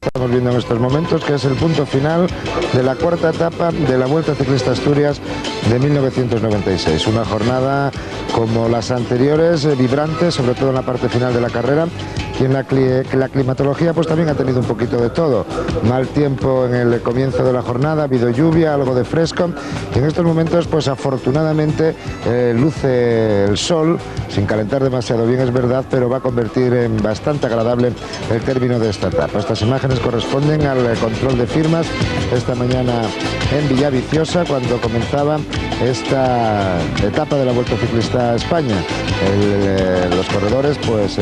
Estamos viendo en estos momentos que es el punto final de la cuarta etapa de la Vuelta Ciclista Asturias de 1996. Una jornada como las anteriores, vibrante, sobre todo en la parte final de la carrera. Y en la climatología pues también ha tenido un poquito de todo. Mal tiempo en el comienzo de la jornada, ha habido lluvia, algo de fresco. Y en estos momentos pues afortunadamente luce el sol, sin calentar demasiado bien es verdad, pero va a convertir en bastante agradable el término de esta etapa. Estas imágenes corresponden al control de firmas esta mañana en Villaviciosa, cuando comenzaba esta etapa de la Vuelta Ciclista a España. Los corredores pues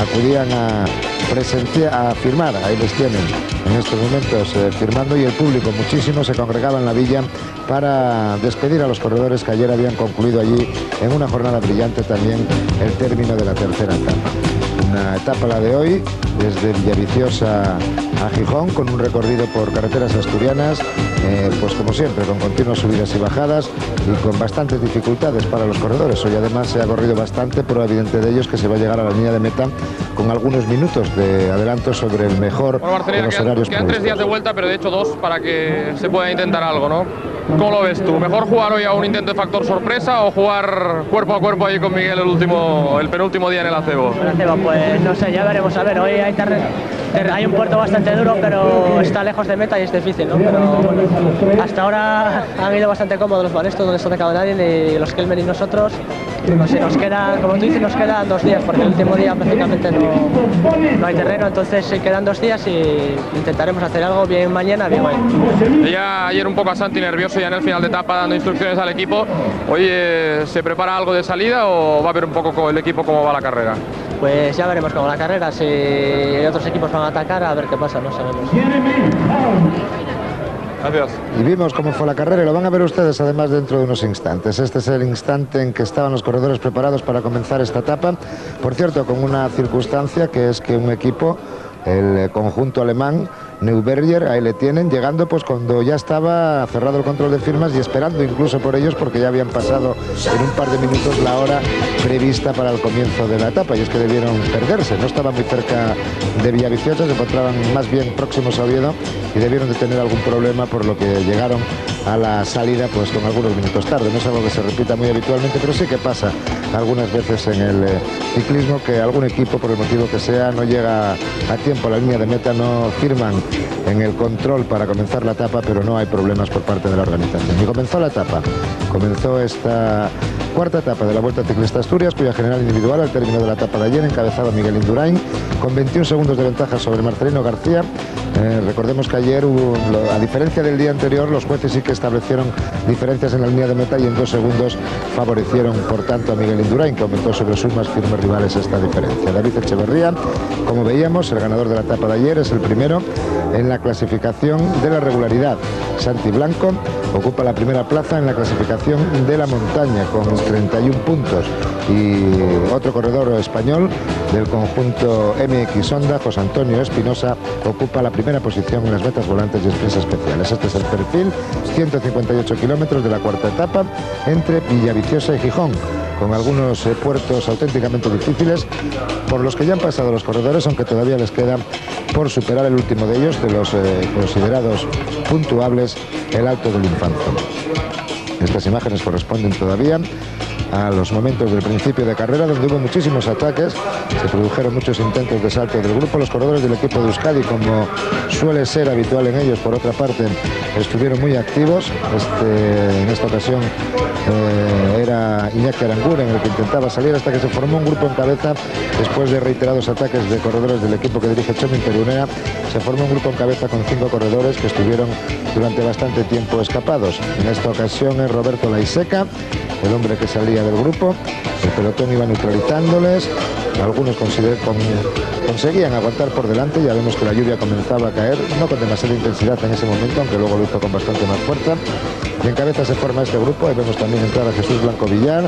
acudían a firmar, ahí les tienen en estos momentos firmando, y el público muchísimo se congregaba en la villa para despedir a los corredores que ayer habían concluido allí en una jornada brillante también el término de la tercera etapa. Una etapa, la de hoy, desde Villaviciosa a Gijón, con un recorrido por carreteras asturianas, pues como siempre, con continuas subidas y bajadas y con bastantes dificultades para los corredores. Hoy además se ha corrido bastante, pero evidente de ellos que se va a llegar a la línea de meta con algunos minutos de adelanto sobre el mejor de los horarios. Quedan 3 días de vuelta, pero de hecho 2 para que se pueda intentar algo, ¿no? ¿Cómo lo ves tú? ¿Mejor jugar hoy a un intento de factor sorpresa o jugar cuerpo a cuerpo ahí con Miguel el penúltimo día en el acebo? El acebo, pues no sé, ya veremos. A ver, hoy hay un puerto bastante duro, pero está lejos de meta y es difícil, ¿no? Pero hasta ahora han ido bastante cómodos los banestos, donde está acabado nadie, y los Kelmer y nosotros. No sé, nos queda, como tú dices, nos quedan 2 días, porque el último día prácticamente no hay terreno, entonces quedan 2 días y intentaremos hacer algo bien mañana, bien hoy. Ya ayer un poco a Santi nervioso ya en el final de etapa dando instrucciones al equipo. Hoy ¿se prepara algo de salida o va a ver un poco con el equipo cómo va la carrera? Pues ya veremos cómo la carrera, si otros equipos van a atacar, a ver qué pasa, no sabemos. Gracias. Y vimos cómo fue la carrera y lo van a ver ustedes además dentro de unos instantes. Este es el instante en que estaban los corredores preparados para comenzar esta etapa. Por cierto, con una circunstancia, que es que un equipo, el conjunto alemán, Neuberger, ahí le tienen, llegando pues cuando ya estaba cerrado el control de firmas y esperando incluso por ellos, porque ya habían pasado en un par de minutos la hora prevista para el comienzo de la etapa, y es que debieron perderse, no estaban muy cerca de Villaviciosa, se encontraban más bien próximos a Oviedo y debieron de tener algún problema, por lo que llegaron a la salida pues con algunos minutos tarde. No es algo que se repita muy habitualmente, pero sí que pasa algunas veces en el ciclismo, que algún equipo, por el motivo que sea, no llega a tiempo a la línea de meta, no firman en el control para comenzar la etapa, pero no hay problemas por parte de la organización. Y comenzó la etapa, comenzó esta cuarta etapa de la Vuelta Ciclista Asturias, cuya general individual al término de la etapa de ayer encabezaba Miguel Indurain con 21 segundos de ventaja sobre Marcelino García. Recordemos que ayer, a diferencia del día anterior, los jueces sí que establecieron diferencias en la línea de meta y en 2 segundos favorecieron por tanto a Miguel Indurain, que aumentó sobre sus más firmes rivales esta diferencia. David Echeverría, como veíamos, el ganador de la etapa de ayer, es el primero en la clasificación de la regularidad. Santi Blanco ocupa la primera plaza en la clasificación de la montaña con 31 puntos, y otro corredor español del conjunto MX Honda, José Antonio Espinosa, ocupa la primera posición en las metas volantes y sprints especiales. Este es el perfil, 158 kilómetros de la cuarta etapa entre Villaviciosa y Gijón, con algunos puertos auténticamente difíciles por los que ya han pasado los corredores, aunque todavía les queda por superar el último de ellos, de los considerados puntuables, el Alto del Infanzo. Estas imágenes corresponden todavía a los momentos del principio de carrera, donde hubo muchísimos ataques, se produjeron muchos intentos de salto del grupo. Los corredores del equipo de Euskadi, como suele ser habitual en ellos, por otra parte, estuvieron muy activos. En esta ocasión era Iñaki Aranguren el que intentaba salir, hasta que se formó un grupo en cabeza, después de reiterados ataques de corredores del equipo que dirige Chomin Perunea. Se formó un grupo en cabeza con 5 corredores que estuvieron durante bastante tiempo escapados. En esta ocasión es Roberto Laiseca, el hombre que salía del grupo. El pelotón iba neutralizándoles, algunos conseguían aguantar por delante. Ya vemos que la lluvia comenzaba a caer, no con demasiada intensidad en ese momento, aunque luego lo hizo con bastante más fuerza. Y en cabeza se forma este grupo. Ahí vemos también entrar a Jesús Blanco Villar,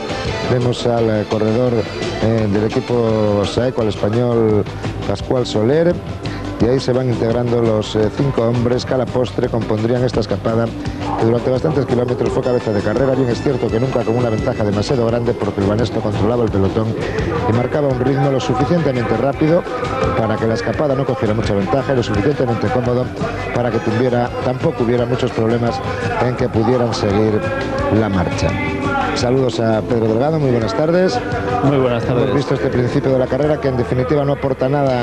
vemos al corredor del equipo Saeco, al español Pascual Soler, y ahí se van integrando los 5 hombres que a la postre compondrían esta escapada que durante bastantes kilómetros fue cabeza de carrera. Bien es cierto que nunca con una ventaja demasiado grande, porque el Banesto controlaba el pelotón y marcaba un ritmo lo suficientemente rápido para que la escapada no cogiera mucha ventaja y lo suficientemente cómodo para que tampoco hubiera muchos problemas en que pudieran seguir la marcha. Saludos a Pedro Delgado, muy buenas tardes. Muy buenas tardes. Hemos visto este principio de la carrera que en definitiva no aporta nada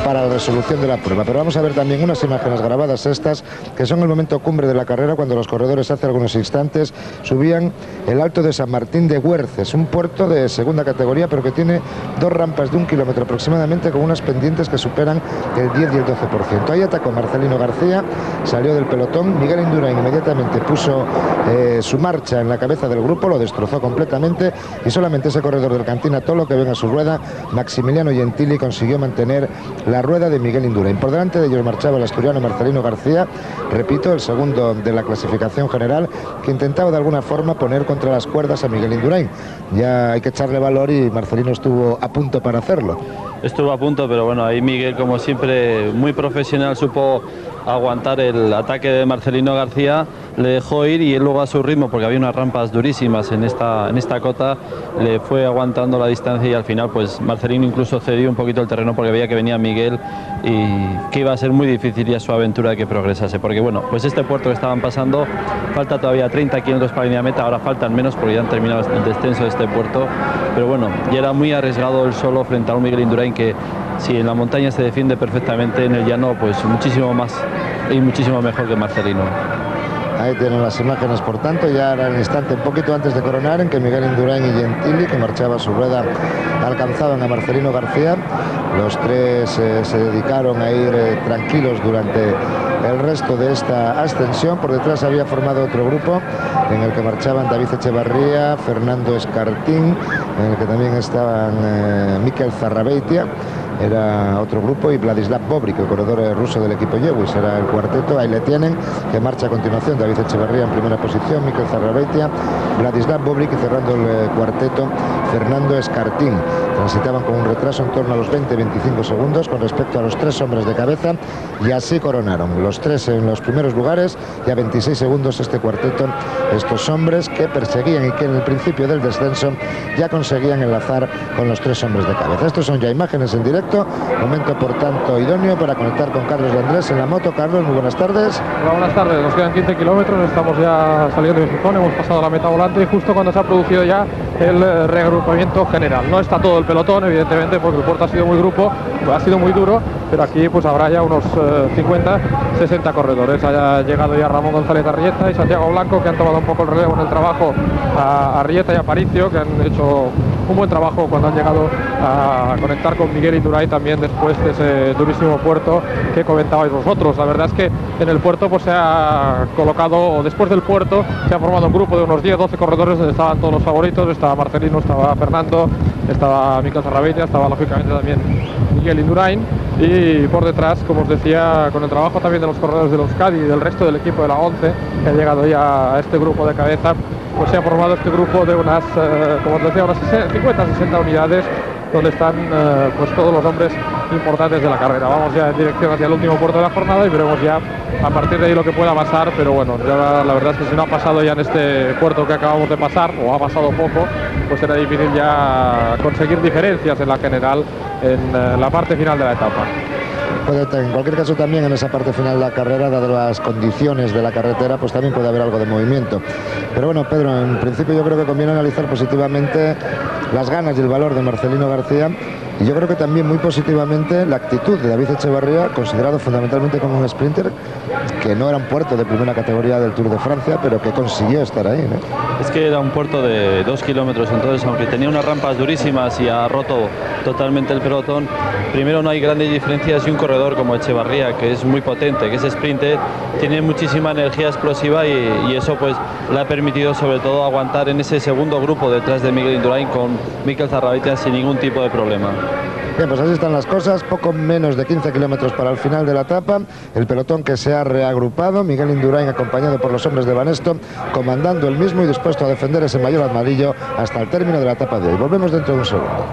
para la resolución de la prueba, pero vamos a ver también unas imágenes grabadas estas que son el momento cumbre de la carrera, cuando los corredores hace algunos instantes subían el Alto de San Martín de Güerces, un puerto de segunda categoría pero que tiene 2 rampas de 1 kilómetro aproximadamente, con unas pendientes que superan el 10 y el 12%. Ahí atacó Marcelino García, salió del pelotón, Miguel Indurain inmediatamente puso su marcha en la cabeza del grupo, lo destrozó completamente y solamente ese corredor del Cantina Tolo, que ven a su rueda, Maximiliano Gentili, consiguió mantener la rueda de Miguel Indurain. Por delante de ellos marchaba el asturiano Marcelino García, repito, el segundo de la clasificación general, que intentaba de alguna forma poner contra las cuerdas a Miguel Indurain. Ya hay que echarle valor y Marcelino estuvo a punto para hacerlo. Estuvo a punto, pero bueno, ahí Miguel, como siempre, muy profesional, supo aguantar el ataque de Marcelino García, le dejó ir y él luego a su ritmo, porque había unas rampas durísimas en esta cota, le fue aguantando la distancia y al final pues Marcelino incluso cedió un poquito el terreno porque veía que venía Miguel y que iba a ser muy difícil ya su aventura de que progresase, porque bueno, pues este puerto que estaban pasando, falta todavía 30 kilómetros para la línea de meta, ahora faltan menos porque ya han terminado el descenso de este puerto, pero bueno, ya era muy arriesgado el solo frente a un Miguel Indurain que si en la montaña se defiende perfectamente, en el llano pues muchísimo más y muchísimo mejor que Marcelino. Ahí tienen las imágenes, por tanto, ya era el instante un poquito antes de coronar en que Miguel Indurain y Gentili, que marchaba a su rueda, alcanzaban a Marcelino García. Los tres se dedicaron a ir tranquilos durante el resto de esta ascensión. Por detrás había formado otro grupo en el que marchaban David Echevarría, Fernando Escartín, en el que también estaban Mikel Zarrabeitia, era otro grupo, y Vladislav Bobrik, el corredor ruso del equipo Yewis, era el cuarteto. Ahí le tienen, que marcha a continuación David Echevarría en primera posición, Mikel Zarrabeitia, Vladislav Bobrik, y cerrando el cuarteto Fernando Escartín. Transitaban con un retraso en torno a los 20-25 segundos con respecto a los 3 hombres de cabeza, y así coronaron los 3 en los primeros lugares y a 26 segundos este cuarteto, estos hombres que perseguían y que en el principio del descenso ya conseguían enlazar con los 3 hombres de cabeza. Estos son ya imágenes en directo, momento por tanto idóneo para conectar con Carlos de Andrés en la moto. Carlos, muy buenas tardes. Hola, buenas tardes, nos quedan 15 kilómetros, estamos ya saliendo de Gijón, hemos pasado la meta volante y justo cuando se ha producido ya el reagrupamiento general. No está todo el pelotón, evidentemente, porque el puerto ha sido muy duro, pero aquí pues habrá ya unos 50-60 corredores. Ha llegado ya Ramón González Arrieta y Santiago Blanco, que han tomado un poco el relevo en el trabajo a Arrieta y a Aparicio, que han hecho un buen trabajo cuando han llegado a conectar con Miguel Indurain también después de ese durísimo puerto que comentabais vosotros. La verdad es que en el puerto pues se ha colocado, o después del puerto se ha formado un grupo de unos 10-12 corredores donde estaban todos los favoritos. Estaba Marcelino, estaba Fernando, estaba Mikel Zarrabeitia, estaba lógicamente también Miguel Indurain, y por detrás, como os decía, con el trabajo también de los corredores de Euskadi y del resto del equipo de la 11 que ha llegado ya a este grupo de cabeza, pues se ha formado este grupo de unas, como os decía, unas 50-60 unidades, donde están pues todos los hombres importantes de la carrera. Vamos ya en dirección hacia el último puerto de la jornada y veremos ya a partir de ahí lo que pueda pasar, pero bueno, ya la verdad es que si no ha pasado ya en este puerto que acabamos de pasar, o ha pasado poco, pues será difícil ya conseguir diferencias en la general en la parte final de la etapa. En cualquier caso, también en esa parte final de la carrera, dadas las condiciones de la carretera, pues también puede haber algo de movimiento. Pero bueno, Pedro, en principio yo creo que conviene analizar positivamente las ganas y el valor de Marcelino García, y yo creo que también muy positivamente la actitud de David Echevarría, considerado fundamentalmente como un sprinter, que no era un puerto de primera categoría del Tour de Francia, pero que consiguió estar ahí, ¿no? Es que era un puerto de 2 kilómetros, entonces aunque tenía unas rampas durísimas y ha roto totalmente el pelotón, primero no hay grandes diferencias, y un corredor como Echevarría, que es muy potente, que es sprinter, tiene muchísima energía explosiva, y eso pues le ha permitido sobre todo aguantar en ese segundo grupo detrás de Miguel Indurain con Mikel Zarrabeitia sin ningún tipo de problema. Bien, pues así están las cosas, poco menos de 15 kilómetros para el final de la etapa, el pelotón que se ha reagrupado, Miguel Indurain acompañado por los hombres de Banesto, comandando el mismo y dispuesto a defender ese maillot amarillo hasta el término de la etapa de hoy. Volvemos dentro de un segundo.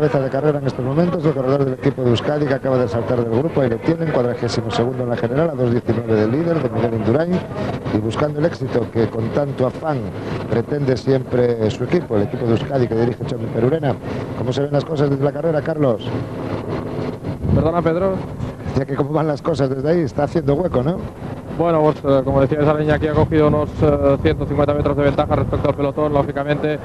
cabeza de carrera en estos momentos, el corredor del equipo de Euskadi, que acaba de saltar del grupo. Ahí le tienen, 42º en la general, a 2.19 del líder, de Miguel Indurain, y buscando el éxito que con tanto afán pretende siempre su equipo, el equipo de Euskadi que dirige Txomin Perurena. ¿Cómo se ven las cosas desde la carrera, Carlos? Perdona, Pedro. Ya que cómo van las cosas desde ahí, está haciendo hueco, ¿no? Bueno, pues como decía esa línea, aquí ha cogido unos 150 metros de ventaja respecto al pelotón. Lógicamente,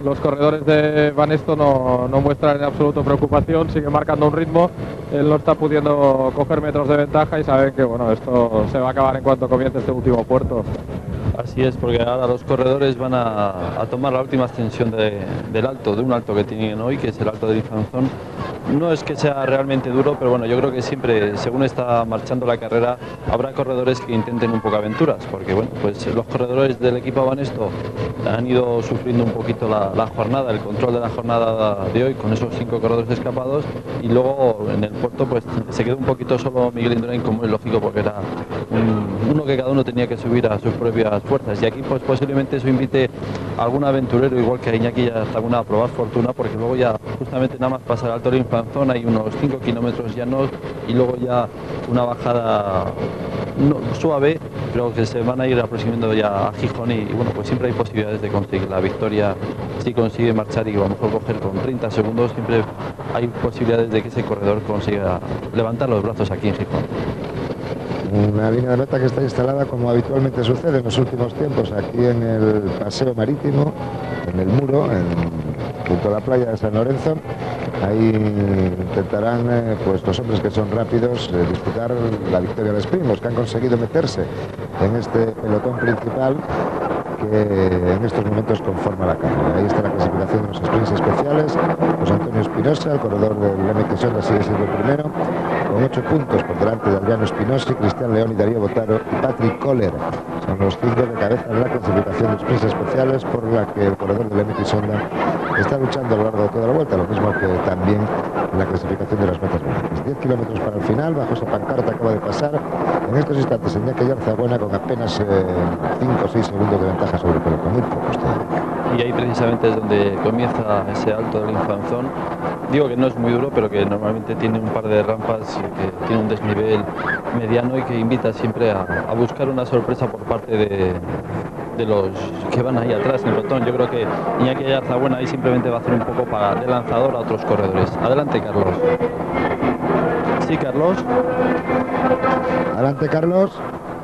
los corredores de Banesto no muestran en absoluto preocupación, siguen marcando un ritmo. Él no está pudiendo coger metros de ventaja y saben que bueno, esto se va a acabar en cuanto comience este último puerto. Así es, porque ahora los corredores van a tomar la última ascensión del alto, de un alto que tienen hoy, que es el alto de Infanzón. No es que sea realmente duro, pero bueno, yo creo que siempre, según está marchando la carrera, habrá corredores que intenten un poco aventuras, porque bueno, pues los corredores del equipo Banesto han ido sufriendo un poquito la jornada, el control de la jornada de hoy con esos 5 corredores escapados, y luego en el puerto pues se quedó un poquito solo Miguel Indurain, como es lógico, porque era uno que cada uno tenía que subir a sus propias fuerzas, y aquí pues posiblemente eso invite a algún aventurero, igual que a Iñaki Yarzaguna, a probar fortuna, porque luego ya justamente nada más pasar al Alto de Infanzón hay unos 5 kilómetros llanos y luego ya una bajada suave, pero que se van a ir aproximando ya a Gijón, y bueno, pues siempre hay posibilidades de conseguir la victoria si consigue marchar, y a lo mejor coger con 30 segundos, siempre hay posibilidades de que ese corredor consiga levantar los brazos aquí en Gijón. Una línea de meta que está instalada, como habitualmente sucede en los últimos tiempos, aquí en el paseo marítimo, en el muro, junto a la playa de San Lorenzo. Ahí intentarán pues los hombres que son rápidos disputar la victoria de los primos, que han conseguido meterse en este pelotón principal que en estos momentos conforma la carrera. Ahí está la clasificación de los sprints especiales. José Antonio Espinosa, el corredor del MX Honda, sigue siendo el primero, con 8 puntos por delante de Adriano Espinosi, Cristian León y Darío Botaro y Patrick Kohler. Son los 5 de cabeza de la clasificación de sprints especiales, por la que el corredor del MX Honda está luchando a lo largo de toda la vuelta, lo mismo que también en la clasificación de las metas blancas. 10 kilómetros para el final, bajo esa pancarta acaba de pasar en estos instantes Iñaki Yarzaguna con apenas 5 o 6 segundos de ventaja sobre el pelotón, muy pocos todavía. Y ahí precisamente es donde comienza ese alto del Infanzón. Digo que no es muy duro, pero que normalmente tiene un par de rampas, que tiene un desnivel mediano y que invita siempre a buscar una sorpresa por parte de los que van ahí atrás en el pelotón. Yo creo que Iñaki Yarzaguna ahí simplemente va a hacer un poco de lanzador a otros corredores. Adelante, Carlos. Sí, Carlos. Adelante, Carlos.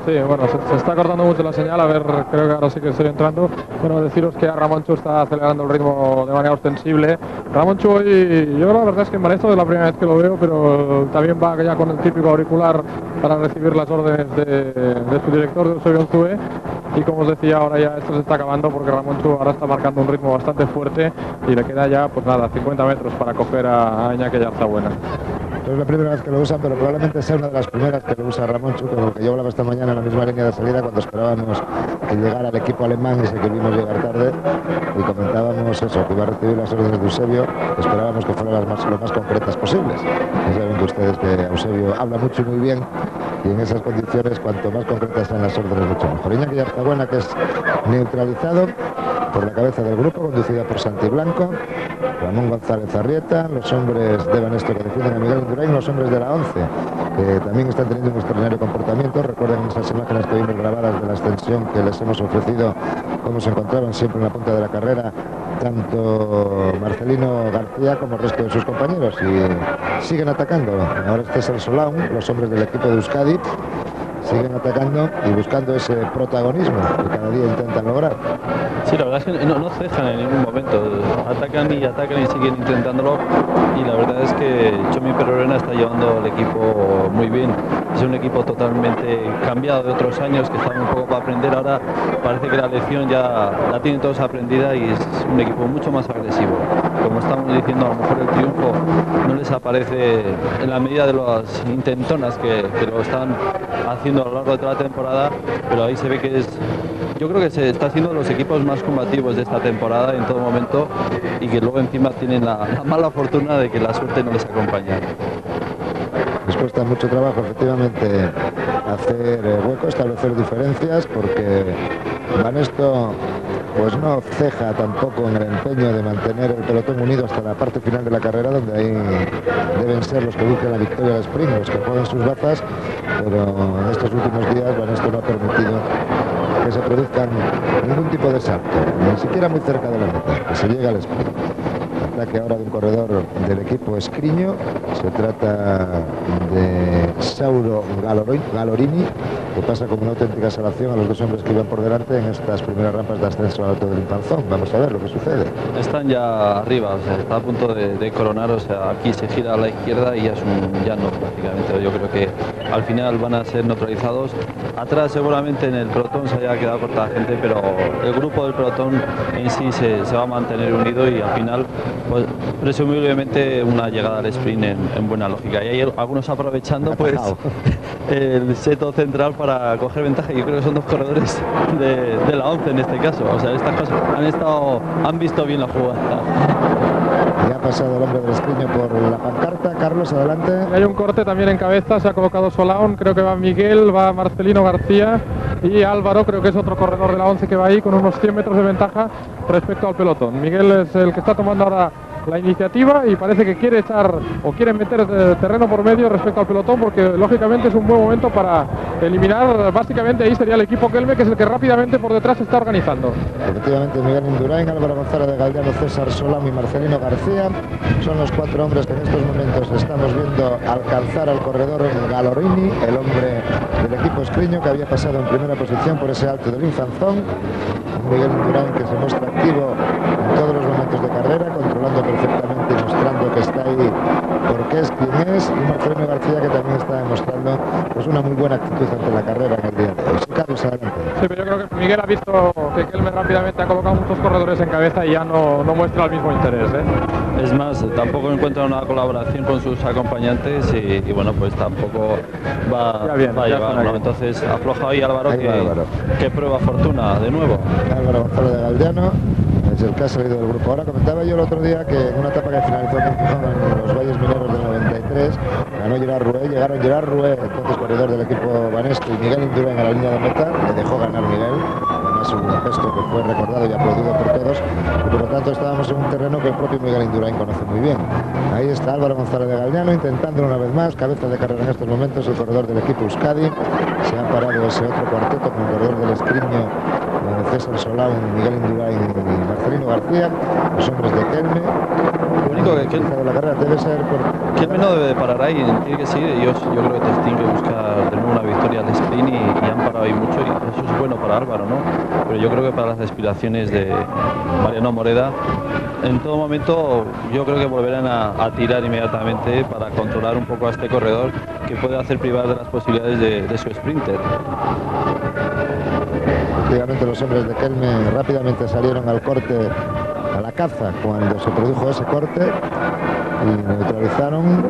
Sí, bueno, se está cortando mucho la señal, a ver, creo que ahora sí que estoy entrando. Bueno, deciros que Ramonchu está acelerando el ritmo de manera ostensible. Ramonchu hoy, yo la verdad es que en Banesto es la primera vez que lo veo, pero también va ya con el típico auricular para recibir las órdenes de su director, de Eusebio Unzue. Y como os decía, ahora ya esto se está acabando porque Ramonchu ahora está marcando un ritmo bastante fuerte y le queda ya, pues nada, 50 metros para coger a Iñaki Yarzaguna. No es la primera vez que lo usan, pero probablemente sea una de las primeras que lo usa Ramonchu, con lo que yo hablaba esta mañana en la misma línea de salida cuando esperábamos que llegara el equipo alemán y sé que vimos llegar tarde, y comentábamos eso, que iba a recibir las órdenes de Eusebio, que esperábamos que fueran lo más concretas posibles. Ya saben que ustedes que Eusebio habla mucho y muy bien, y en esas condiciones cuanto más concretas sean las órdenes mucho mejor. Iñaki Yarzaguna, que es neutralizado por la cabeza del grupo, conducida por Santi Blanco, Ramón González Arrieta, los hombres de Banesto que defienden a Miguel Indurain, los hombres de la 11, que también están teniendo un extraordinario comportamiento. Recuerden esas imágenes que vimos grabadas de la ascensión que les hemos ofrecido, cómo se encontraban siempre en la punta de la carrera tanto Marcelino García como el resto de sus compañeros, y siguen atacando. Ahora este es el Solán, los hombres del equipo de Euskadi siguen atacando y buscando ese protagonismo que cada día intentan lograr. Sí, la verdad es que no cejan en ningún momento, atacan y siguen intentándolo, y la verdad es que Txomin Perurena está llevando el equipo muy bien. Es un equipo totalmente cambiado de otros años, que estaban un poco para aprender. Ahora parece que la lección ya la tienen todos aprendida y es un equipo mucho más agresivo. Como estamos diciendo, a lo mejor el triunfo no les aparece en la medida de las intentonas que lo están haciendo a lo largo de toda la temporada, pero ahí se ve que yo creo que se está haciendo los equipos más combativos de esta temporada en todo momento, y que luego encima tienen la mala fortuna de que la suerte no les acompaña. Les cuesta mucho trabajo, efectivamente, hacer hueco, establecer diferencias, porque Banesto pues no ceja tampoco en el empeño de mantener el pelotón unido hasta la parte final de la carrera, donde ahí deben ser los que busquen la victoria al sprint, los que jueguen sus bazas, pero en estos últimos días esto no ha permitido que se produzcan ningún tipo de salto, ni siquiera muy cerca de la meta, que se llegue al sprint. Ataque ahora de un corredor del equipo Escriño, se trata de Sauro Galorini, que pasa como una auténtica salvación a los dos hombres que iban por delante en estas primeras rampas de ascenso al Alto del Infanzón. Vamos a ver lo que sucede. Están ya arriba, o sea, está a punto de coronar, o sea, aquí se gira a la izquierda y ya es un llano prácticamente. Yo creo que al final van a ser neutralizados. Atrás seguramente en el pelotón se haya quedado corta la gente, pero el grupo del pelotón en sí se va a mantener unido y al final, pues presumiblemente una llegada al sprint en buena lógica. Y hay algunos aprovechando pues el seto central para coger ventaja. Yo creo que son dos corredores de la 11 en este caso. O sea, estas cosas han visto bien la jugada. Ya ha pasado el hombre del Escriño por la pancarta. Carlos, adelante. Hay un corte también en cabeza, se ha colocado Solaun, creo que va Miguel, va Marcelino García y Álvaro, creo que es otro corredor de la 11 que va ahí con unos 100 metros de ventaja respecto al pelotón. Miguel es el que está tomando ahora la iniciativa y parece que quiere echar o quiere meter terreno por medio respecto al pelotón, porque lógicamente es un buen momento para eliminar, básicamente ahí sería el equipo Kelme, que es el que rápidamente por detrás se está organizando. Efectivamente, Miguel Indurain, Álvaro González de Galdeano, César Solán y Marcelino García son los cuatro hombres que en estos momentos estamos viendo alcanzar al corredor Galorini, el hombre del equipo Escriño, que había pasado en primera posición por ese Alto del Infanzón. Miguel Indurain, que se muestra activo en todos los momentos de carrera, controlando perfectamente y mostrando que está ahí porque es quien es, y Marcelino García, que también está demostrando pues una muy buena actitud ante la carrera en el día de hoy. Carlos, adelante. Sí, pero yo creo que Miguel ha visto que Kelme rápidamente ha colocado muchos corredores en cabeza y ya no muestra el mismo interés, ¿eh? Es más, tampoco encuentra una colaboración con sus acompañantes y bueno, pues tampoco va a llevar, ¿no? Entonces afloja ahí Álvaro, que prueba fortuna de nuevo. Álvaro González de Galdeano es el que ha salido del grupo. Ahora comentaba yo el otro día que en una etapa que finalizó en los Valles Mineros del 93 ganó Gerard Rouet, llegaron Gerard Rouet, entonces corredor del equipo Banesto, y Miguel Indurain a la línea de meta, le dejó ganar Miguel, además un gesto que fue recordado y aplaudido por todos, y por lo tanto estábamos en un terreno que el propio Miguel Indurain conoce muy bien. Ahí está Álvaro González de Galdeano intentándolo una vez más, cabeza de carrera en estos momentos, el corredor del equipo Euskadi. Se ha parado ese otro cuarteto con el corredor del Escriño, César Solán, Miguel Indurain y Marcelino García, los hombres de Kelme. Lo único que la carrera debe ser por... Kelme no debe de parar ahí, tiene que seguir. Yo creo que tienen que buscar de nuevo una victoria al sprint y han parado ahí mucho, y eso es bueno para Álvaro, ¿no? Pero yo creo que para las aspiraciones de Mariano Moreda, en todo momento yo creo que volverán a tirar inmediatamente para controlar un poco a este corredor que puede hacer privar de las posibilidades de su sprinter. Efectivamente, los hombres de Kelme rápidamente salieron al corte, a la caza, cuando se produjo ese corte, y neutralizaron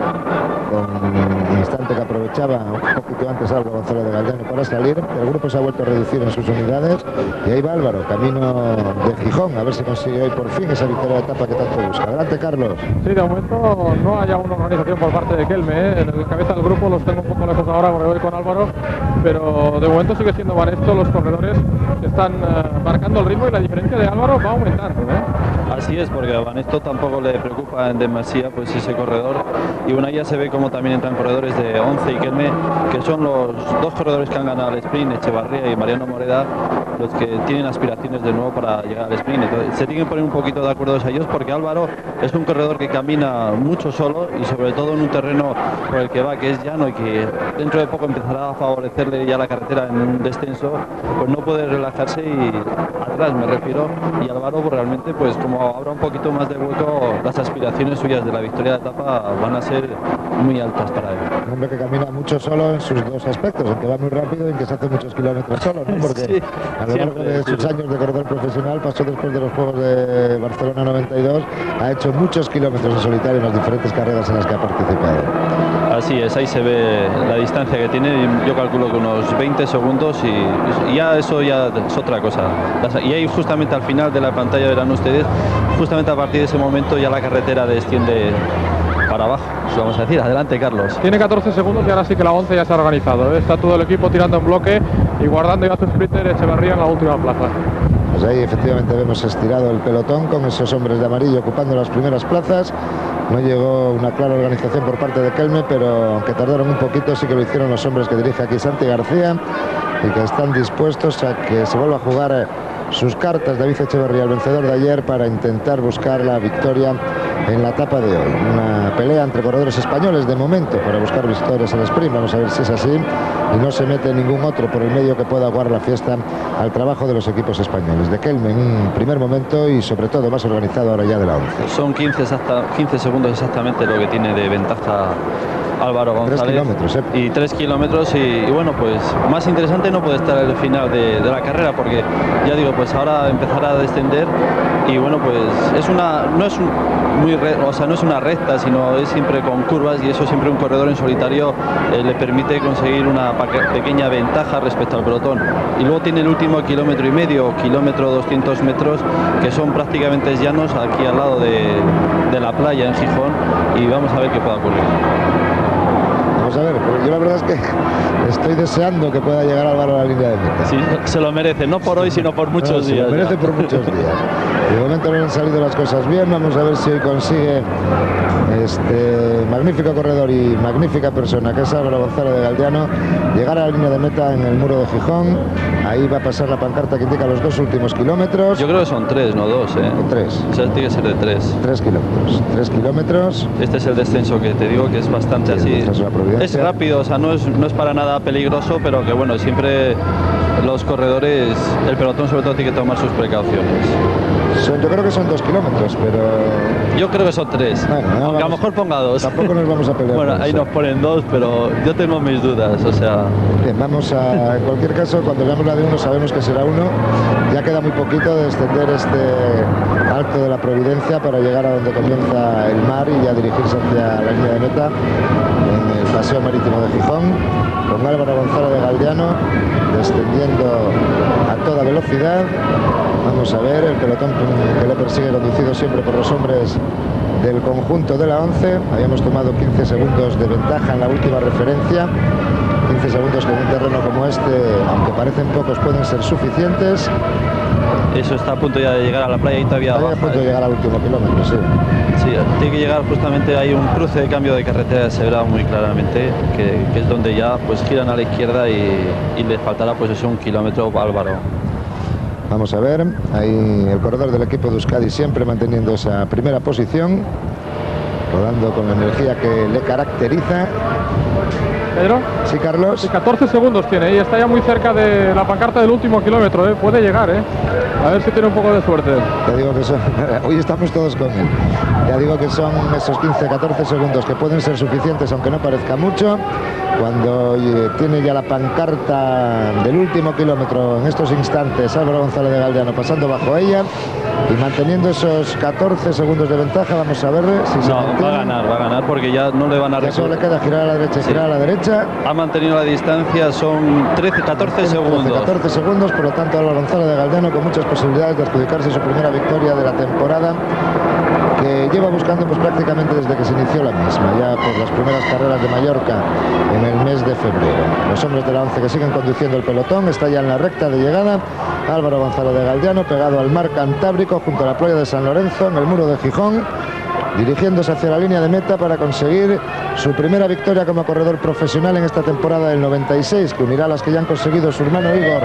con un instante que aprovechaba un poquito antes Álvaro González de Galdeano para salir. El grupo se ha vuelto a reducir en sus unidades y ahí va Álvaro, camino de Gijón, a ver si consigue hoy por fin esa victoria de etapa que tanto busca. Adelante, Carlos. Sí, de momento no hay aún organización por parte de Kelme, ¿eh? En la cabeza del grupo los tengo un poco lejos ahora porque voy con Álvaro, pero de momento sigue siendo Banesto los corredores que están marcando el ritmo, y la diferencia de Álvaro va aumentando, ¿eh? Así es, porque a Banesto tampoco le preocupa en demasía pues ese corredor, y bueno, ya se ve como también entran corredores de 11 y Kelme, que son los dos corredores que han ganado el sprint, Echevarría y Mariano Moreda, los que tienen aspiraciones de nuevo para llegar al sprint. Entonces se tienen que poner un poquito de acuerdo a ellos, porque Álvaro es un corredor que camina mucho solo y sobre todo en un terreno por el que va, que es llano, y que dentro de poco empezará a favorecerle ya la carretera en un descenso, pues no puede relajarse, y atrás me refiero, y Álvaro pues realmente pues como habrá un poquito más de hueco, las aspiraciones suyas de la victoria de etapa van a ser muy altas para él. Un hombre que camina mucho solo en sus dos aspectos, en que va muy rápido y en que se hace muchos kilómetros solo, ¿no? Porque sí, a lo largo de sus años de corredor profesional, pasó después de los Juegos de Barcelona 92, ha hecho muchos kilómetros en solitario en las diferentes carreras en las que ha participado. Así es, ahí se ve la distancia que tiene, yo calculo que unos 20 segundos y ya eso ya es otra cosa. Y ahí justamente al final de la pantalla verán ustedes, justamente a partir de ese momento ya la carretera desciende para abajo, vamos a decir. Adelante, Carlos. Tiene 14 segundos y ahora sí que la 11 ya se ha organizado, ¿eh? Está todo el equipo tirando en bloque y guardando ya su sprinter Echevarría en la última plaza. Pues ahí efectivamente vemos estirado el pelotón con esos hombres de amarillo ocupando las primeras plazas. No llegó una clara organización por parte de Kelme, pero aunque tardaron un poquito, sí que lo hicieron los hombres que dirige aquí Santi García y que están dispuestos a que se vuelva a jugar sus cartas David Echeverría, el vencedor de ayer, para intentar buscar la victoria en la etapa de hoy. Una pelea entre corredores españoles de momento para buscar victorias en el sprint. Vamos a ver si es así y no se mete ningún otro por el medio que pueda aguar la fiesta al trabajo de los equipos españoles. De Kelme en un primer momento y sobre todo más organizado ahora ya de la 11. Son 15 segundos exactamente lo que tiene de ventaja Álvaro González. 3 kilómetros, Y 3 kilómetros y bueno, pues más interesante no puede estar el final de la carrera, porque ya digo, pues ahora empezará a descender y bueno, pues no es una recta, sino es siempre con curvas, y eso siempre un corredor en solitario le permite conseguir una pequeña ventaja respecto al pelotón. Y luego tiene el último kilómetro y medio, kilómetro 200 metros, que son prácticamente llanos aquí al lado de la playa en Gijón, y vamos a ver qué puede ocurrir. Vamos a ver, yo la verdad es que estoy deseando que pueda llegar Álvaro a la línea de meta. Sí, se lo merece, no por hoy, sino por muchos días. Se lo merece por muchos días. De momento no han salido las cosas bien. Vamos a ver si hoy consigue este magnífico corredor y magnífica persona que es Álvaro González de Galdeano llegar a la línea de meta en el muro de Gijón. Ahí va a pasar la pancarta que indica los 2 últimos kilómetros. Yo creo que son 3, no 2, ¿eh? O 3. O sea, tiene que ser de 3. 3 kilómetros. 3 kilómetros. Este es el descenso que te digo, que es bastante así. Es rápido, o sea, no es para nada peligroso, pero que bueno, siempre los corredores, el pelotón sobre todo, tiene que tomar sus precauciones. Yo creo que son 2 kilómetros, pero... Yo creo que son 3. Bueno, aunque a lo mejor ponga 2. Tampoco nos vamos a pelear. Bueno, ahí nos ponen 2, pero yo tengo mis dudas, o sea... Bien, vamos a... En cualquier caso, cuando veamos la de 1 sabemos que será 1. Ya queda muy poquito de descender este alto de la Providencia para llegar a donde comienza el mar y ya dirigirse hacia la línea de meta en el paseo marítimo de Gijón, con Álvaro González de Galdeano descendiendo a toda velocidad. Vamos a ver el pelotón que le persigue, conducido siempre por los hombres del conjunto de la 11. Habíamos tomado 15 segundos de ventaja en la última referencia. 15 segundos que en un terreno como este, aunque parecen pocos, pueden ser suficientes. Eso está a punto ya de llegar a la playa y todavía baja. Está a punto de llegar al último kilómetro, sí. Sí, tiene que llegar justamente, hay un cruce de cambio de carretera, se verá muy claramente, que es donde ya pues giran a la izquierda y le faltará pues eso, 1 kilómetro a Álvaro. Vamos a ver, ahí el corredor del equipo de Euskadi siempre manteniendo esa primera posición, rodando con la energía que le caracteriza. Pedro. Sí, Carlos. Sí, 14 segundos tiene y está ya muy cerca de la pancarta del último kilómetro, ¿eh? Puede llegar, ¿eh? A ver si tiene un poco de suerte. Te digo que son... Hoy estamos todos con él. Ya digo que son esos 15-14 segundos que pueden ser suficientes, aunque no parezca mucho. Cuando tiene ya la pancarta del último kilómetro en estos instantes, Álvaro González de Galdeano pasando bajo ella y manteniendo esos 14 segundos de ventaja. Vamos a ver si se mantiene. Va a ganar porque ya no le van a... Ya solo le queda girar a la derecha, girar a la derecha. Ha mantenido la distancia, son 14 segundos. 14 segundos, por lo tanto Álvaro González de Galdeano con muchas posibilidades de adjudicarse su primera victoria de la temporada, que lleva buscando pues prácticamente desde que se inició la misma, ya por las primeras carreras de Mallorca en el mes de febrero. Los hombres de la 11 que siguen conduciendo el pelotón, está ya en la recta de llegada Álvaro González de Galdeano, pegado al mar Cantábrico junto a la playa de San Lorenzo, en el muro de Gijón, dirigiéndose hacia la línea de meta para conseguir su primera victoria como corredor profesional en esta temporada del 96, que unirá a las que ya han conseguido su hermano Igor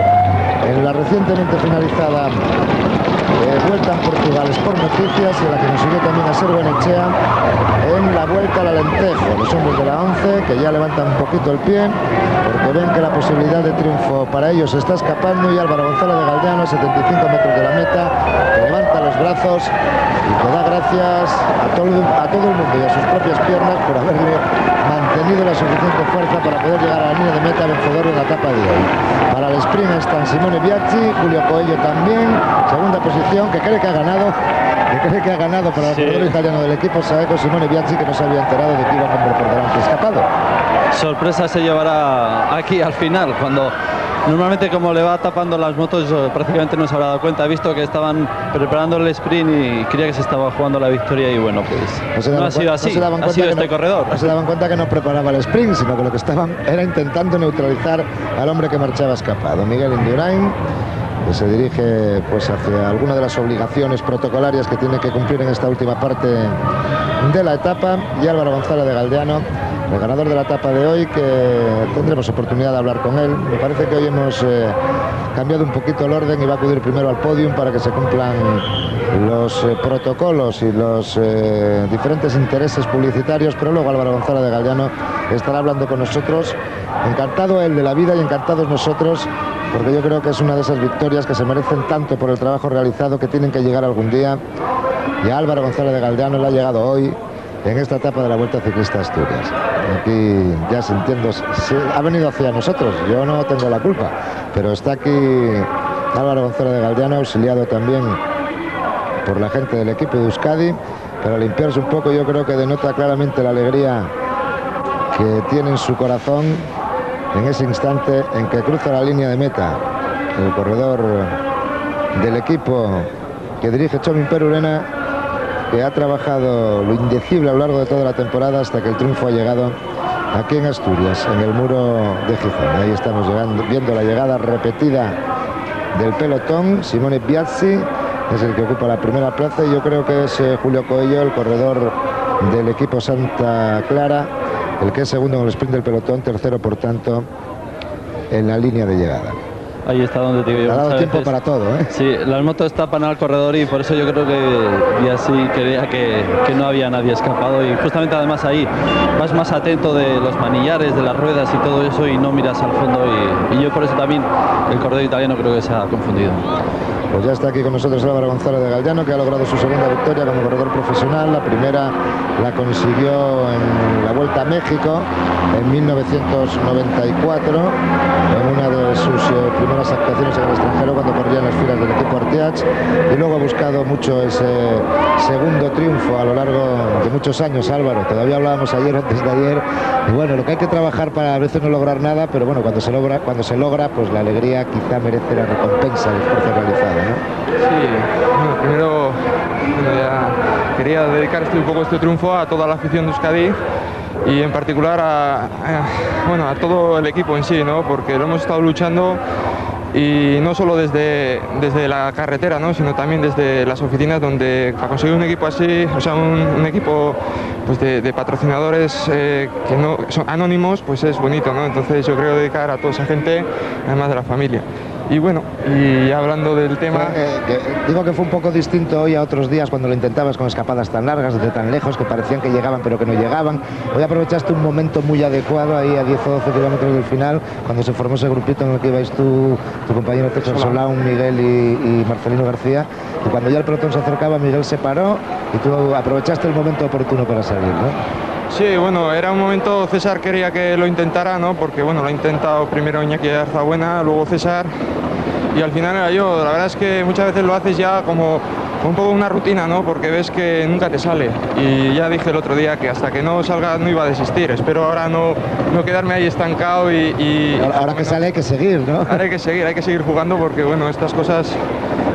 en la recientemente finalizada Vuelta en Portugal Sport Noticias, y a la que consiguió también a Ser Buenechea en la Vuelta al Alentejo. Los hombres de la 11 que ya levantan un poquito el pie porque ven que la posibilidad de triunfo para ellos está escapando, y Álvaro González de Galdeano a 75 metros de la meta, que levanta los brazos y que da gracias a todo el mundo y a sus propias piernas por haberle mantenido la suficiente fuerza para poder llegar a la línea de meta vencedor en la etapa de hoy. Para el sprint están Simone Biaggi, Julio Coelho también, segunda posición, que cree que ha ganado para el corredor italiano del equipo Saeco, Simone Biaggi, que no se había enterado de que iba un hombre por delante escapado. Sorpresa se llevará aquí al final, cuando normalmente, como le va tapando las motos, prácticamente no se habrá dado cuenta. Ha visto que estaban preparando el sprint y creía que se estaba jugando la victoria, y bueno, pues no ha sido así, ha sido este corredor. No se daban cuenta que no preparaba el sprint, sino que lo que estaban era intentando neutralizar al hombre que marchaba escapado. Miguel Indurain que se dirige pues hacia alguna de las obligaciones protocolarias que tiene que cumplir en esta última parte de la etapa, y Álvaro González de Galdeano, el ganador de la etapa de hoy, que tendremos oportunidad de hablar con él. Me parece que hoy hemos cambiado un poquito el orden y va a acudir primero al podium para que se cumplan los protocolos y los diferentes intereses publicitarios, pero luego Álvaro González de Galdeano estará hablando con nosotros. Encantado él de la vida y encantados nosotros, porque yo creo que es una de esas victorias que se merecen tanto por el trabajo realizado, que tienen que llegar algún día, y a Álvaro González de Galdeano le ha llegado hoy en esta etapa de la Vuelta Ciclista a Asturias. Aquí ya sintiendo, ha venido hacia nosotros, yo no tengo la culpa, pero está aquí Álvaro González de Galdeano, auxiliado también por la gente del equipo de Euskadi, para limpiarse un poco. Yo creo que denota claramente la alegría que tiene en su corazón en ese instante en que cruza la línea de meta el corredor del equipo que dirige Txomin Perurena, que ha trabajado lo indecible a lo largo de toda la temporada hasta que el triunfo ha llegado aquí en Asturias, en el muro de Gijón. Ahí estamos viendo la llegada repetida del pelotón. Simone Biazzi es el que ocupa la primera plaza, y yo creo que es Julio Coello, el corredor del equipo Santa Clara, el que es segundo en el sprint del pelotón, tercero por tanto en la línea de llegada. Ahí está donde te digo yo. Ha dado tiempo para todo, ¿eh? Sí, las motos tapan al corredor, y por eso yo creo que Biasi creía que no había nadie escapado, y justamente además ahí vas más atento de los manillares, de las ruedas y todo eso, y no miras al fondo, y yo por eso también el corredor italiano creo que se ha confundido. Pues ya está aquí con nosotros Álvaro González de Galdeano, que ha logrado su segunda victoria como corredor profesional. La primera la consiguió en la Vuelta a México en 1994, en una de sus primeras actuaciones en el extranjero, cuando corría en las filas del equipo Arteach, y luego ha buscado mucho ese segundo triunfo a lo largo de muchos años. Álvaro, todavía hablábamos ayer, antes de ayer, y bueno, lo que hay que trabajar para a veces no lograr nada, pero bueno, cuando se logra, pues la alegría quizá merece la recompensa del esfuerzo realizado, ¿no? Sí, bueno, primero ya quería dedicar un poco este triunfo a toda la afición de Euskadi, y en particular a todo el equipo en sí, ¿no? Porque lo hemos estado luchando, y no solo desde la carretera, ¿no? Sino también desde las oficinas, donde para conseguir un equipo así, o sea, un equipo pues de patrocinadores que no son anónimos, pues es bonito, ¿no? Entonces yo creo dedicar a toda esa gente, además de la familia. Y bueno, y hablando del tema... digo que fue un poco distinto hoy a otros días, cuando lo intentabas con escapadas tan largas, desde tan lejos, que parecían que llegaban pero que no llegaban. Hoy aprovechaste un momento muy adecuado ahí a 10 o 12 kilómetros del final, cuando se formó ese grupito en el que ibais tú, tu compañero César Solán, Miguel y Marcelino García, y cuando ya el pelotón se acercaba, Miguel se paró y tú aprovechaste el momento oportuno para salir, ¿no? Sí, bueno, era un momento, César quería que lo intentara, ¿no? Porque bueno, lo ha intentado primero Iñaki Arzabuena, luego César, y al final era yo. La verdad es que muchas veces lo haces ya como un poco una rutina, ¿no? Porque ves que nunca te sale, y ya dije el otro día que hasta que no salga no iba a desistir. Espero ahora no quedarme ahí estancado y ahora que sale hay que seguir, ¿no? Ahora hay que seguir jugando, porque bueno, estas cosas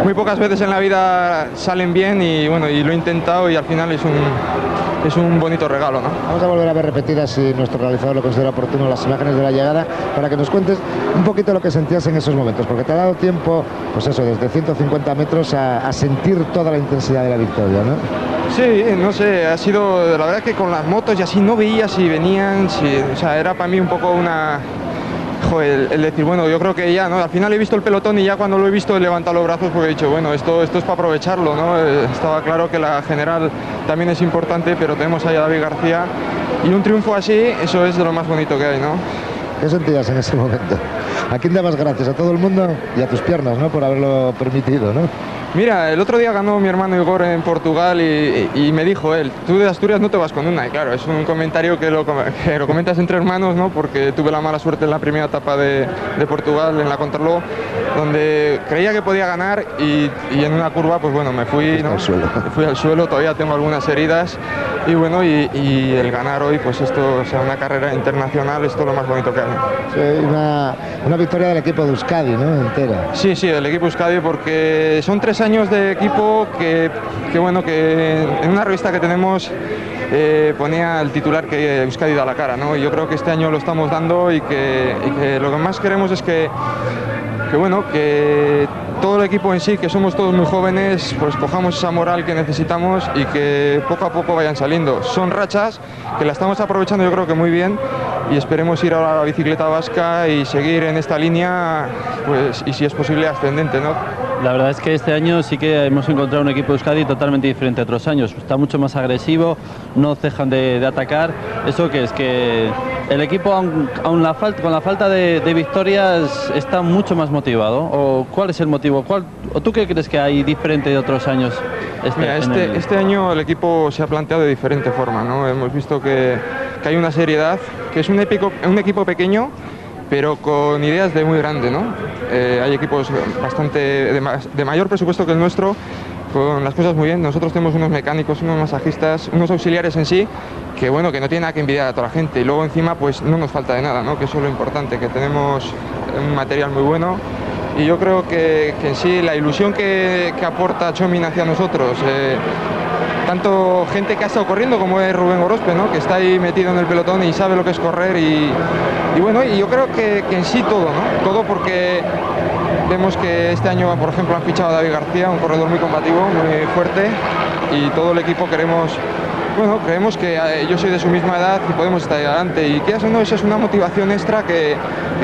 muy pocas veces en la vida salen bien, y bueno, y lo he intentado, y al final es un bonito regalo, ¿no? Vamos a volver a ver repetidas, si nuestro realizador lo considera oportuno, las imágenes de la llegada, para que nos cuentes un poquito lo que sentías en esos momentos, porque te ha dado tiempo, pues eso, desde 150 metros a sentir toda la intensidad de la victoria, ¿no? Sí, no sé, ha sido, la verdad que con las motos y así no veía si venían, o sea, era para mí un poco una... Joder, el decir, bueno, yo creo que ya, ¿no? Al final he visto el pelotón, y ya cuando lo he visto he levantado los brazos, porque he dicho, bueno, esto es para aprovecharlo, ¿no? Estaba claro que la general también es importante, pero tenemos ahí a David García, y un triunfo así, eso es de lo más bonito que hay, ¿no? ¿Qué sentías en ese momento? ¿A quién dabas gracias? ¿A todo el mundo? Y a tus piernas, ¿no? Por haberlo permitido, ¿no? Mira, el otro día ganó mi hermano Igor en Portugal, y me dijo él, tú de Asturias no te vas con una. Y claro, es un comentario que lo comentas entre hermanos, ¿no? Porque tuve la mala suerte en la primera etapa de Portugal, en la Contrarreloj, donde creía que podía ganar, y en una curva, pues bueno, me fui, ¿no? Fui al suelo, todavía tengo algunas heridas, y bueno, y el ganar hoy, pues esto, o sea, una carrera internacional, esto es lo más bonito que hay. Sí, una victoria del equipo de Euskadi, ¿no? Entera. Sí, del equipo Euskadi, porque son 3 años de equipo que bueno, que en una revista que tenemos ponía el titular que Euskadi da la cara, ¿no? Y yo creo que este año lo estamos dando, y que lo que más queremos es que bueno, que todo el equipo en sí, que somos todos muy jóvenes, pues cojamos esa moral que necesitamos y que poco a poco vayan saliendo. Son rachas que la estamos aprovechando yo creo que muy bien y esperemos ir ahora a la bicicleta vasca y seguir en esta línea, pues, y si es posible ascendente, ¿no? La verdad es que este año sí que hemos encontrado un equipo de Euskadi totalmente diferente a otros años. Está mucho más agresivo, no cejan de atacar. ¿Eso qué es? Que el equipo, con la falta de victorias, está mucho más motivado. ¿O cuál es el motivo? ¿O tú qué crees que hay diferente de otros años? Este año el equipo se ha planteado de diferente forma, ¿no? Hemos visto que hay una seriedad, que es un equipo pequeño, pero con ideas de muy grande, ¿no? Hay equipos bastante de mayor presupuesto que el nuestro, con las cosas muy bien.Nosotros tenemos unos mecánicos, unos masajistas, unos auxiliares en sí, que bueno, que no tiene nada que envidiar a toda la gente. Y luego encima pues no nos falta de nada, ¿no? Que eso es lo importante, que tenemos un material muy bueno. Y yo creo que en sí la ilusión que aporta Txomin hacia nosotros, tanto gente que ha estado corriendo como es Rubén Gorospe, ¿no? Que está ahí metido en el pelotón y sabe lo que es correr y bueno, y yo creo que en sí todo, ¿no? Todo, porque vemos que este año, por ejemplo, han fichado a David García, un corredor muy combativo, muy fuerte, y todo el equipo creemos que yo soy de su misma edad y podemos estar ahí adelante, y quieras o no, esa es una motivación extra que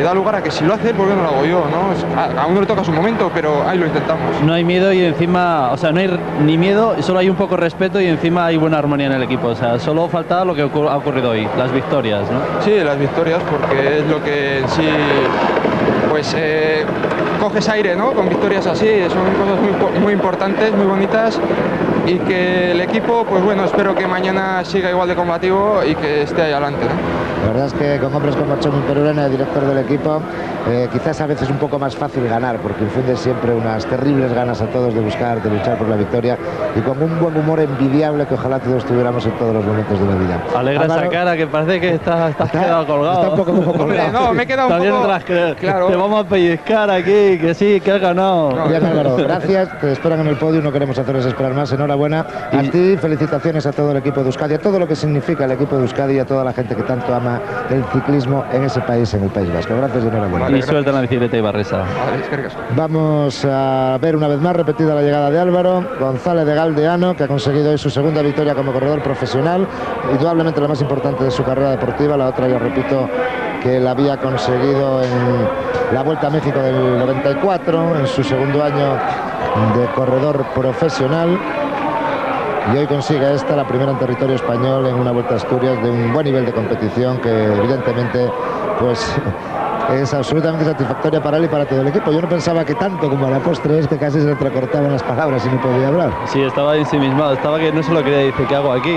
da lugar a que si lo hace, ¿por qué no lo hago yo? ¿No? A uno le toca su momento, pero ahí lo intentamos. No hay miedo y encima, o sea, no hay ni miedo, solo hay un poco de respeto y encima hay buena armonía en el equipo. O sea, solo falta lo que ha ocurrido hoy, las victorias, ¿no? Sí, las victorias, porque es lo que en sí, pues coges aire, ¿no? Con victorias así, son cosas muy importantes, muy bonitas, y que el equipo, pues bueno, espero que mañana siga igual de combativo y que esté ahí adelante, ¿no? La verdad es que con hombres como Txomin Perurena, director del equipo, quizás a veces es un poco más fácil ganar, porque infunde siempre unas terribles ganas a todos de buscar, de luchar por la victoria, y con un buen humor envidiable que ojalá todos tuviéramos en todos los momentos de la vida. Alegra Álvaro, esa cara, que parece que estás quedado colgado. Está un poco colgado. Hombre, no, me he quedado un poco... Claro. Te vamos a pellizcar aquí, que sí, que has ganado. No, bien, Álvaro, gracias, te esperan en el podio, no queremos hacerles esperar más, enhorabuena. A ti, felicitaciones a todo el equipo de Euskadi, a todo lo que significa el equipo de Euskadi y a toda la gente que tanto ama el ciclismo en ese país, en el País Vasco. Gracias y enhorabuena. Vale, y suelta la bicicleta Ibarresa. Vamos a ver una vez más repetida la llegada de Álvaro González de Galdeano, que ha conseguido hoy su segunda victoria como corredor profesional, indudablemente la más importante de su carrera deportiva. La otra, yo repito, que la había conseguido en la Vuelta a México del 94, en su segundo año de corredor profesional. Y hoy consigue esta, la primera en territorio español en una Vuelta a Asturias de un buen nivel de competición, que evidentemente pues es absolutamente satisfactoria para él y para todo el equipo. Yo no pensaba que tanto, como a la postre es que casi se le entrecortaban las palabras y no podía hablar. Sí, estaba ensimismado, estaba que no se lo quería decir, ¿qué hago aquí?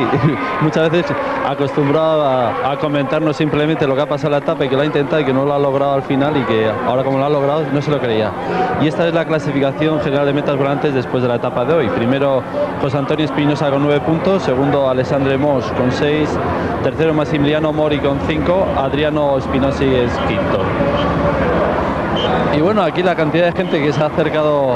Muchas veces acostumbrado a comentarnos simplemente lo que ha pasado en la etapa y que lo ha intentado y que no lo ha logrado al final, y que ahora, como lo ha logrado, no se lo creía. Y esta es la clasificación general de metas volantes después de la etapa de hoy. Primero José Antonio Espinosa con 9 puntos, segundo Alessandre Mos con 6, tercero Massimiliano Mori con 5, Adriano Espinosi es quinto. Y bueno, aquí la cantidad de gente que se ha acercado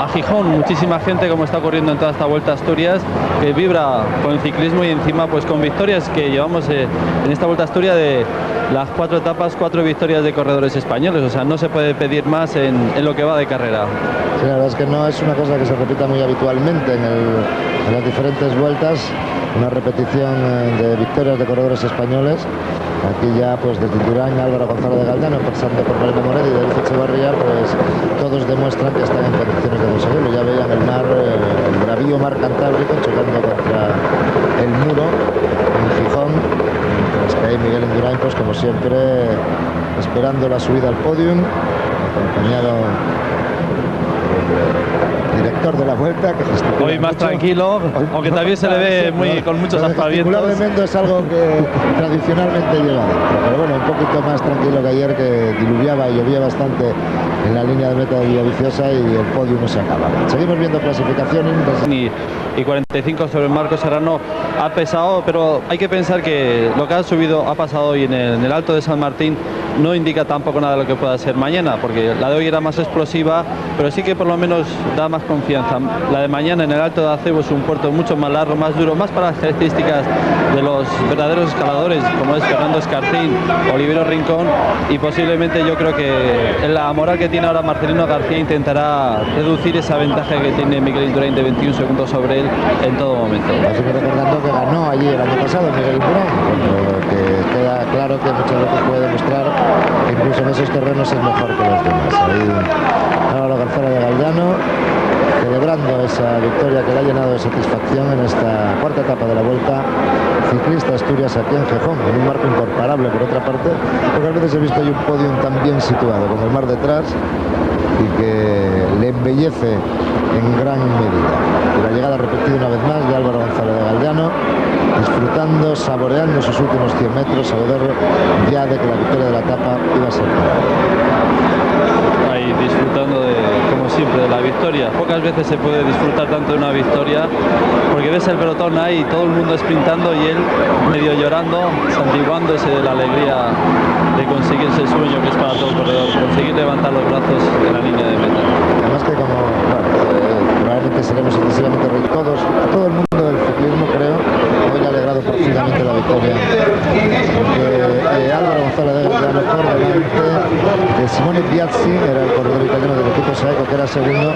a Gijón, muchísima gente, como está ocurriendo en toda esta Vuelta a Asturias, que vibra con el ciclismo y encima pues con victorias que llevamos en esta Vuelta a Asturias de las 4 etapas, 4 victorias de corredores españoles. O sea, no se puede pedir más en lo que va de carrera. Sí, la verdad es que no es una cosa que se repita muy habitualmente en las diferentes vueltas, una repetición de victorias de corredores españoles. Aquí ya pues desde Durán, Álvaro González de Galdeano, pasando por Marina Moret y de David Echevarría, pues todos demuestran que están en condiciones de conseguirlo. Ya veían el bravío mar Cantábrico chocando contra el muro en Gijón, mientras que ahí Miguel Indurain, pues como siempre, esperando la subida al podium, acompañado director de la Vuelta, que hoy más mucho, tranquilo, aunque también se le ve con muchos aspavientos. Es algo que tradicionalmente llega dentro, pero bueno, un poquito más tranquilo que ayer, que diluviaba y llovía bastante en la línea de meta de Villaviciosa y el podio no se acaba. Seguimos viendo clasificación y 45 sobre Marcos Serrano ha pesado, pero hay que pensar que lo que ha subido, ha pasado hoy en el Alto de San Martín, no indica tampoco nada de lo que pueda ser mañana, porque la de hoy era más explosiva, pero sí que por lo menos da más confianza. La de mañana en el Alto de Acebo es un puerto mucho más largo, más duro, más para las características de los verdaderos escaladores, como es Fernando Escartín, Olivero Rincón, y posiblemente yo creo que en la moral que tiene ahora Marcelino García intentará reducir esa ventaja que tiene Miguel Indurain de 21 segundos sobre él en todo momento. Así que recordando que ganó allí el año pasado Miguel Indurain, que queda claro que muchas veces puede demostrar que incluso en esos terrenos es mejor que los demás. Ahí Álvaro García de Galdano celebrando esa victoria que le ha llenado de satisfacción en esta cuarta etapa de la Vuelta Ciclista Asturias aquí en Gijón, en un marco incomparable por otra parte, porque a veces he visto ahí un podio tan bien situado con el mar detrás y que le embellece en gran medida. Y la llegada repetida una vez más de Álvaro González de Galdano, disfrutando, saboreando sus últimos 100 metros, sabedor ya de que la victoria de la etapa iba a ser para ahí disfrutando como siempre de la victoria. Pocas veces se puede disfrutar tanto de una victoria, porque ves el pelotón ahí, todo el mundo sprintando y él medio llorando, santiguándose de la alegría de conseguirse el sueño que es para todo el corredor, conseguir levantar los brazos en la línea de meta. Además que como probablemente seremos sucesivamente todos, a todo el mundo del ciclismo creo, hoy le ha alegrado profundamente la victoria, porque Álvaro González de Galdano por delante de Simone Biazzi, era el corredor italiano del equipo Saeco, que era segundo.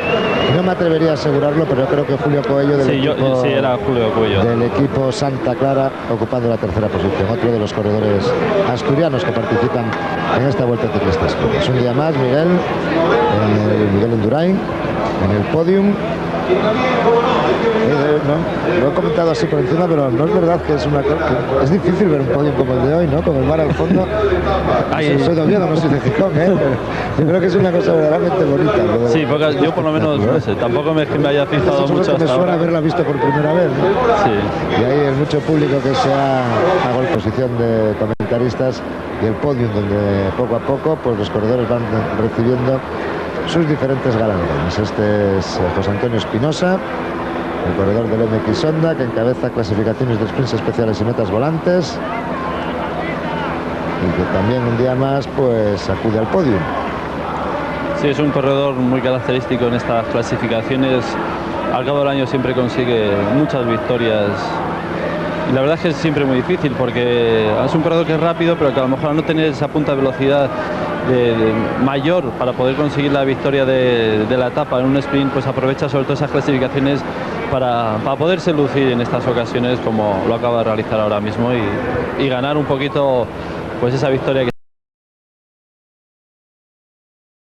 No me atrevería a asegurarlo, pero creo que Julio Coello era Julio Coello del equipo Santa Clara, ocupando la tercera posición, otro de los corredores asturianos que participan en esta Vuelta Ciclista Asturias. Un día más Miguel Indurain en el podium. No, lo he comentado así por encima, pero no es verdad que es difícil ver un podio como el de hoy, ¿no? Con el mar al fondo. Soy de Oviedo, no soy de Gijón, ¿eh? Yo creo que es una cosa verdaderamente bonita. Sí, porque yo por lo menos no sé, tampoco me haya fijado mucho hasta me suena ahora. Haberla visto por primera vez, ¿no? Sí. Y ahí el mucho público que se ha hago en posición de comentaristas y el podium donde poco a poco pues los corredores van recibiendo sus diferentes galardones. Este es José Antonio Espinosa, el corredor del MX Honda, que encabeza clasificaciones de sprints especiales y metas volantes, y que también un día más pues acude al podio. Sí, es un corredor muy característico en estas clasificaciones. Al cabo del año siempre consigue muchas victorias. Y la verdad es que es siempre muy difícil, porque es un corredor que es rápido, pero que a lo mejor al no tener esa punta de velocidad mayor para poder conseguir la victoria de la etapa en un sprint, pues aprovecha sobre todo esas clasificaciones para poderse lucir en estas ocasiones, como lo acaba de realizar ahora mismo, y ganar un poquito pues esa victoria que